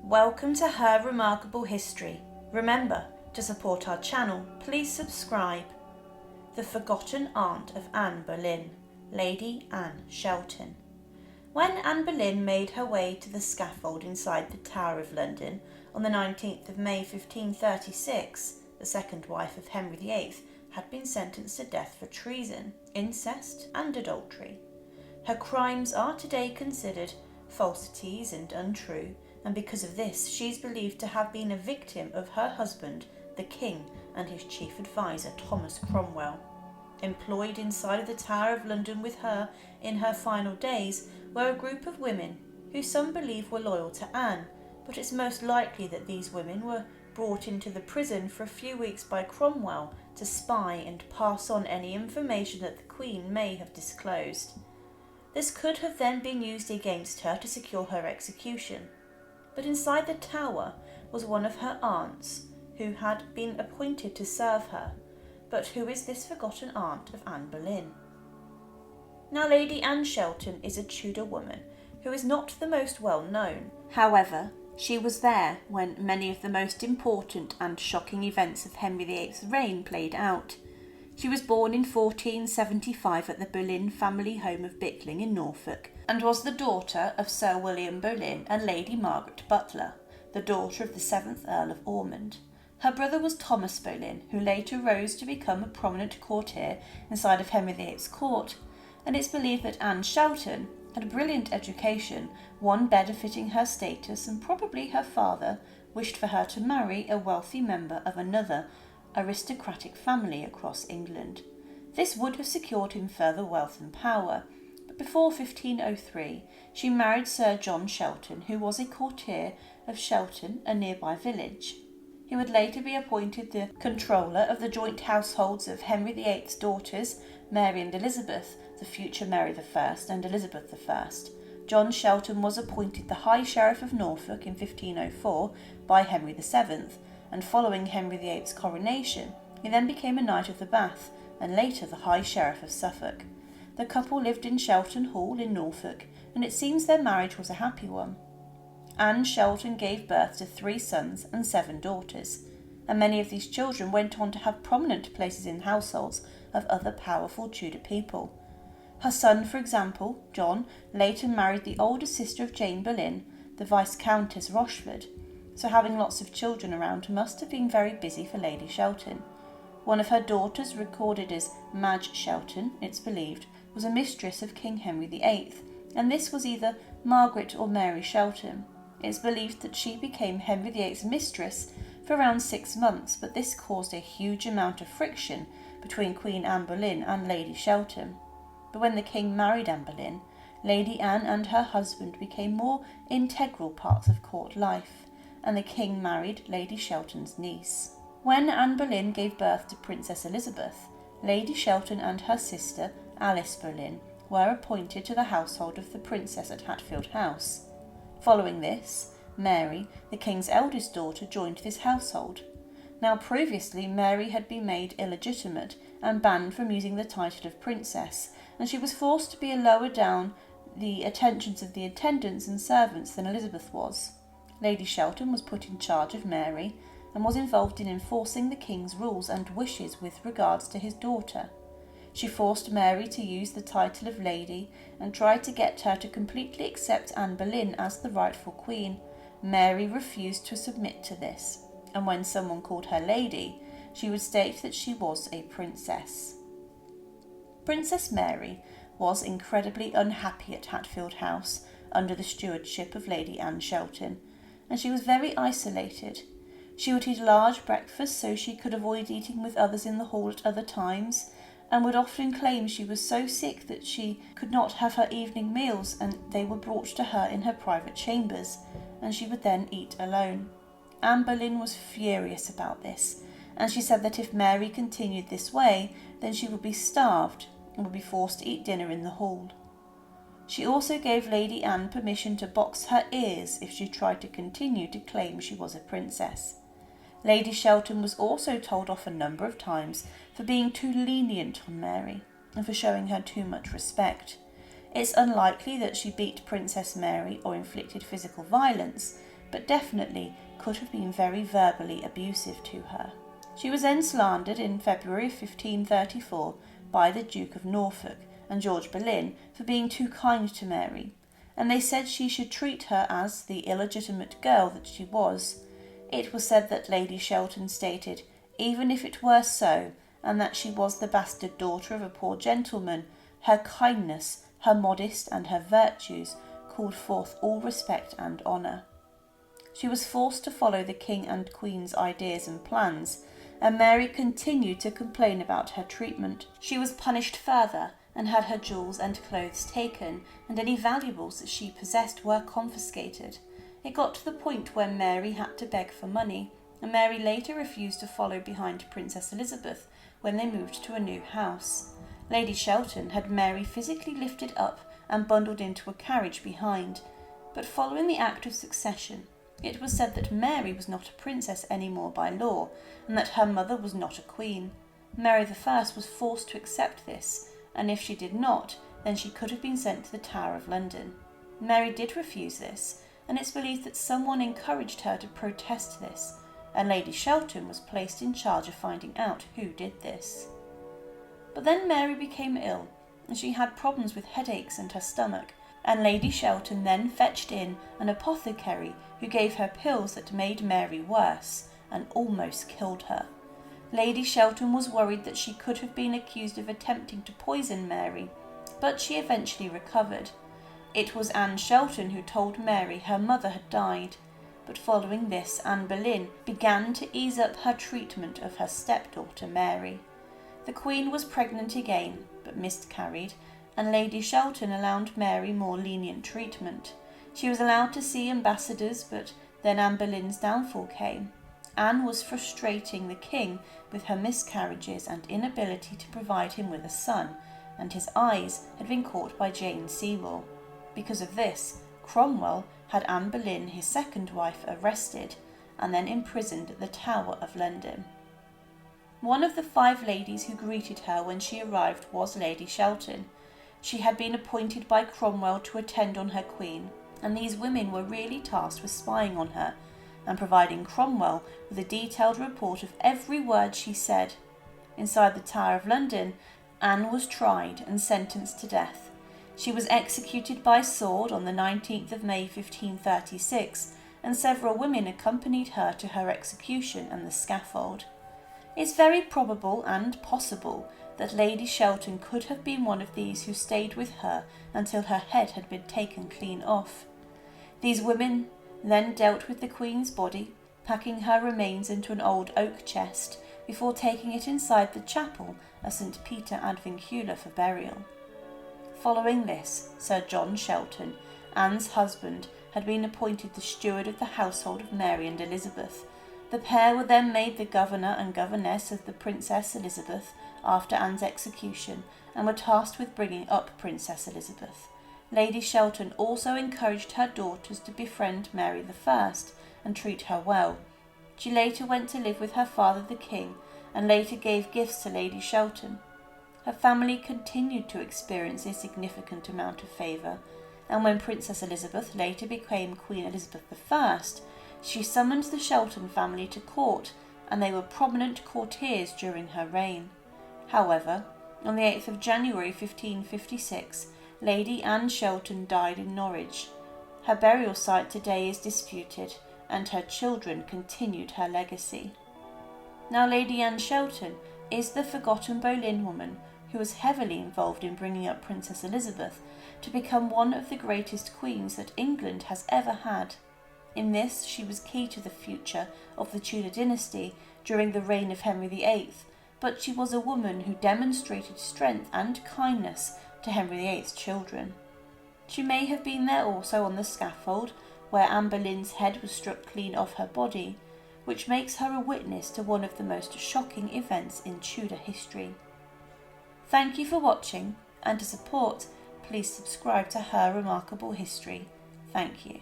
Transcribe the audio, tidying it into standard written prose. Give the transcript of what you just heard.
Welcome to Her Remarkable History. Remember, to support our channel, please subscribe. The Forgotten Aunt of Anne Boleyn, Lady Anne Shelton. When Anne Boleyn made her way to the scaffold inside the Tower of London on the 19th of May 1536, the second wife of Henry VIII had been sentenced to death for treason, incest and adultery. Her crimes are today considered falsities and untrue, and because of this she is believed to have been a victim of her husband, the King, and his chief adviser, Thomas Cromwell. Employed inside of the Tower of London with her in her final days were a group of women who some believe were loyal to Anne, but it's most likely that these women were brought into the prison for a few weeks by Cromwell to spy and pass on any information that the Queen may have disclosed. This could have then been used against her to secure her execution. But inside the tower was one of her aunts who had been appointed to serve her. But who is this forgotten aunt of Anne Boleyn? Now, Lady Anne Shelton is a Tudor woman who is not the most well known. However, she was there when many of the most important and shocking events of Henry VIII's reign played out. She was born in 1475 at the Boleyn family home of Bickling in Norfolk, and was the daughter of Sir William Boleyn and Lady Margaret Butler, the daughter of the 7th Earl of Ormond. Her brother was Thomas Boleyn, who later rose to become a prominent courtier inside of Henry VIII's court, and it's believed that Anne Shelton had a brilliant education, one better fitting her status, and probably her father wished for her to marry a wealthy member of another aristocratic family across England. This would have secured him further wealth and power, but before 1503 she married Sir John Shelton, who was a courtier of Shelton, a nearby village. He would later be appointed the controller of the joint households of Henry VIII's daughters, Mary and Elizabeth, the future Mary I and Elizabeth I. John Shelton was appointed the High Sheriff of Norfolk in 1504 by Henry VII, and following Henry VIII's coronation, he then became a Knight of the Bath, and later the High Sheriff of Suffolk. The couple lived in Shelton Hall in Norfolk, and it seems their marriage was a happy one. Anne Shelton gave birth to 3 sons and 7 daughters, and many of these children went on to have prominent places in households of other powerful Tudor people. Her son, for example, John, later married the older sister of Jane Boleyn, the Viscountess Rochford, so having lots of children around must have been very busy for Lady Shelton. One of her daughters, recorded as Madge Shelton, it's believed, was a mistress of King Henry VIII, and this was either Margaret or Mary Shelton. It's believed that she became Henry VIII's mistress for around 6 months, but this caused a huge amount of friction between Queen Anne Boleyn and Lady Shelton. But when the king married Anne Boleyn, Lady Anne and her husband became more integral parts of court life, and the king married Lady Shelton's niece. When Anne Boleyn gave birth to Princess Elizabeth, Lady Shelton and her sister, Alice Boleyn, were appointed to the household of the princess at Hatfield House. Following this, Mary, the king's eldest daughter, joined this household. Now previously, Mary had been made illegitimate and banned from using the title of princess, and she was forced to be lower down the attentions of the attendants and servants than Elizabeth was. Lady Shelton was put in charge of Mary and was involved in enforcing the king's rules and wishes with regards to his daughter. She forced Mary to use the title of lady and tried to get her to completely accept Anne Boleyn as the rightful queen. Mary refused to submit to this, and when someone called her lady, she would state that she was a princess. Princess Mary was incredibly unhappy at Hatfield House under the stewardship of Lady Anne Shelton, and she was very isolated. She would eat large breakfasts so she could avoid eating with others in the hall at other times, and would often claim she was so sick that she could not have her evening meals, and they were brought to her in her private chambers, and she would then eat alone. Anne Boleyn was furious about this, and she said that if Mary continued this way, then she would be starved and would be forced to eat dinner in the hall. She also gave Lady Anne permission to box her ears if she tried to continue to claim she was a princess. Lady Shelton was also told off a number of times for being too lenient on Mary and for showing her too much respect. It's unlikely that she beat Princess Mary or inflicted physical violence, but definitely could have been very verbally abusive to her. She was then slandered in February 1534 by the Duke of Norfolk and George Boleyn for being too kind to Mary, and they said she should treat her as the illegitimate girl that she was. It was said that Lady Shelton stated, even if it were so, and that she was the bastard daughter of a poor gentleman, her kindness, her modesty, and her virtues called forth all respect and honour. She was forced to follow the King and Queen's ideas and plans, and Mary continued to complain about her treatment. She was punished further and had her jewels and clothes taken, and any valuables that she possessed were confiscated. It got to the point where Mary had to beg for money, and Mary later refused to follow behind Princess Elizabeth when they moved to a new house. Lady Shelton had Mary physically lifted up and bundled into a carriage behind, but following the Act of Succession, it was said that Mary was not a princess anymore by law, and that her mother was not a queen. Mary I was forced to accept this, and if she did not, then she could have been sent to the Tower of London. Mary did refuse this, and it's believed that someone encouraged her to protest this, and Lady Shelton was placed in charge of finding out who did this. But then Mary became ill, and she had problems with headaches and her stomach, and Lady Shelton then fetched in an apothecary who gave her pills that made Mary worse and almost killed her. Lady Shelton was worried that she could have been accused of attempting to poison Mary, but she eventually recovered. It was Anne Shelton who told Mary her mother had died, but following this, Anne Boleyn began to ease up her treatment of her stepdaughter Mary. The Queen was pregnant again, but miscarried, and Lady Shelton allowed Mary more lenient treatment. She was allowed to see ambassadors, but then Anne Boleyn's downfall came. Anne was frustrating the king with her miscarriages and inability to provide him with a son, and his eyes had been caught by Jane Seymour. Because of this, Cromwell had Anne Boleyn, his second wife, arrested and then imprisoned at the Tower of London. One of the 5 ladies who greeted her when she arrived was Lady Shelton. She had been appointed by Cromwell to attend on her queen, and these women were really tasked with spying on her and providing Cromwell with a detailed report of every word she said. Inside the Tower of London, Anne was tried and sentenced to death. She was executed by sword on the 19th of May 1536, and several women accompanied her to her execution and the scaffold. It's very probable and possible that Lady Shelton could have been one of these who stayed with her until her head had been taken clean off. These women then dealt with the Queen's body, packing her remains into an old oak chest before taking it inside the chapel of St. Peter ad Vincula for burial. Following this, Sir John Shelton, Anne's husband, had been appointed the steward of the household of Mary and Elizabeth. The pair were then made the governor and governess of the Princess Elizabeth after Anne's execution, and were tasked with bringing up Princess Elizabeth. Lady Shelton also encouraged her daughters to befriend Mary I and treat her well. She later went to live with her father the king, and later gave gifts to Lady Shelton. Her family continued to experience a significant amount of favour, and when Princess Elizabeth later became Queen Elizabeth I, she summoned the Shelton family to court, and they were prominent courtiers during her reign. However, on the 8th of January 1556, Lady Anne Shelton died in Norwich. Her burial site today is disputed, and her children continued her legacy. Now Lady Anne Shelton is the forgotten Boleyn woman who was heavily involved in bringing up Princess Elizabeth to become one of the greatest queens that England has ever had. In this, she was key to the future of the Tudor dynasty during the reign of Henry VIII, but she was a woman who demonstrated strength and kindness to Henry VIII's children. She may have been there also on the scaffold, where Anne Boleyn's head was struck clean off her body, which makes her a witness to one of the most shocking events in Tudor history. Thank you for watching, and to support, please subscribe to Her Remarkable History. Thank you.